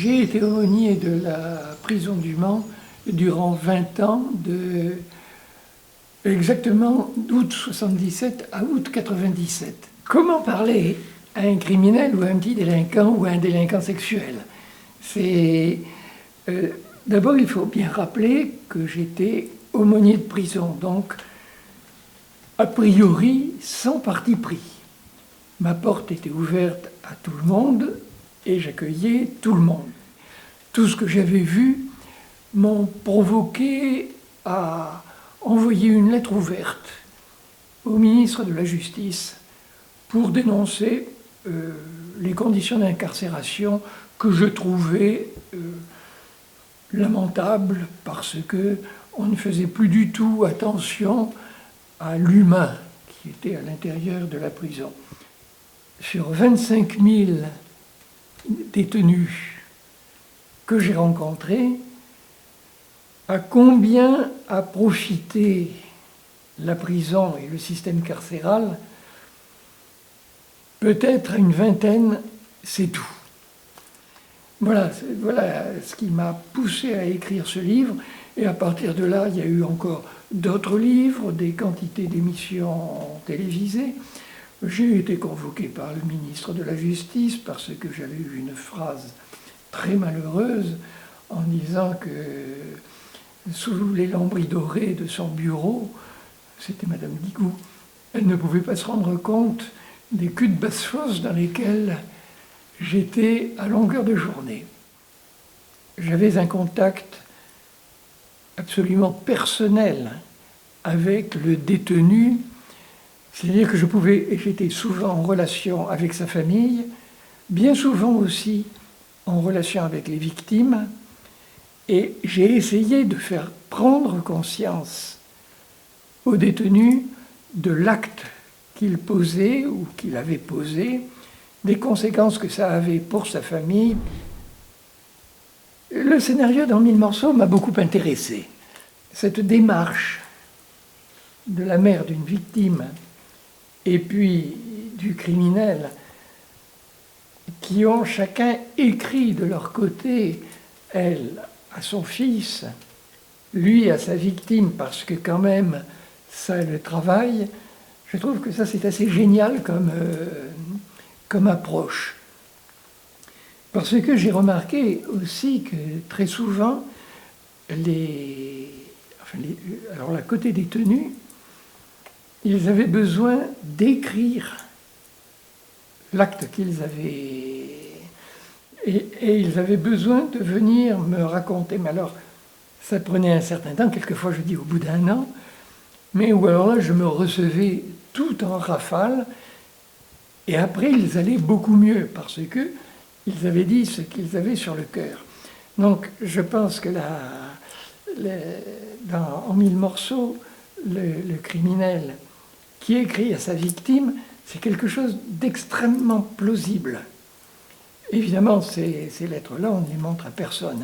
J'ai été aumônier de la prison du Mans durant 20 ans, exactement d'août 77 à août 97. Comment parler à un criminel ou à un petit délinquant ou à un délinquant sexuel? D'abord, il faut bien rappeler que j'étais aumônier de prison, donc a priori sans parti pris. Ma porte était ouverte à tout le monde et j'accueillais tout le monde. Tout ce que j'avais vu m'ont provoqué à envoyer une lettre ouverte au ministre de la Justice pour dénoncer les conditions d'incarcération que je trouvais lamentables parce qu'on ne faisait plus du tout attention à l'humain qui était à l'intérieur de la prison. Sur 25 000 détenus que j'ai rencontrés, à combien a profité la prison et le système carcéral? Peut-être à une vingtaine, c'est tout. Voilà ce qui m'a poussé à écrire ce livre. Et à partir de là, il y a eu encore d'autres livres, des quantités d'émissions télévisées. J'ai été convoqué par le ministre de la Justice parce que j'avais eu une phrase très malheureuse en disant que sous les lambris dorés de son bureau, c'était Madame Guigou, elle ne pouvait pas se rendre compte des culs de basse-fosse dans lesquels j'étais à longueur de journée. J'avais un contact absolument personnel avec le détenu, c'est-à-dire que j'étais souvent en relation avec sa famille, bien souvent aussi en relation avec les victimes, et j'ai essayé de faire prendre conscience aux détenus de l'acte qu'il posait ou qu'il avait posé, des conséquences que ça avait pour sa famille. Le scénario dans 1000 morceaux m'a beaucoup intéressé. Cette démarche de la mère d'une victime et puis du criminel qui ont chacun écrit de leur côté, elle à son fils, lui à sa victime, parce que quand même ça le travail, je trouve que ça c'est assez génial comme approche. Parce que j'ai remarqué aussi que très souvent, alors la côté détenus, ils avaient besoin d'écrire l'acte qu'ils avaient, et ils avaient besoin de venir me raconter. Mais alors, ça prenait un certain temps, quelquefois je dis au bout d'un an, mais ou alors là, je me recevais tout en rafale, et après, ils allaient beaucoup mieux, parce que ils avaient dit ce qu'ils avaient sur le cœur. Donc, je pense que en 1000 morceaux, le criminel qui écrit à sa victime, c'est quelque chose d'extrêmement plausible. Évidemment, ces lettres-là, on ne les montre à personne.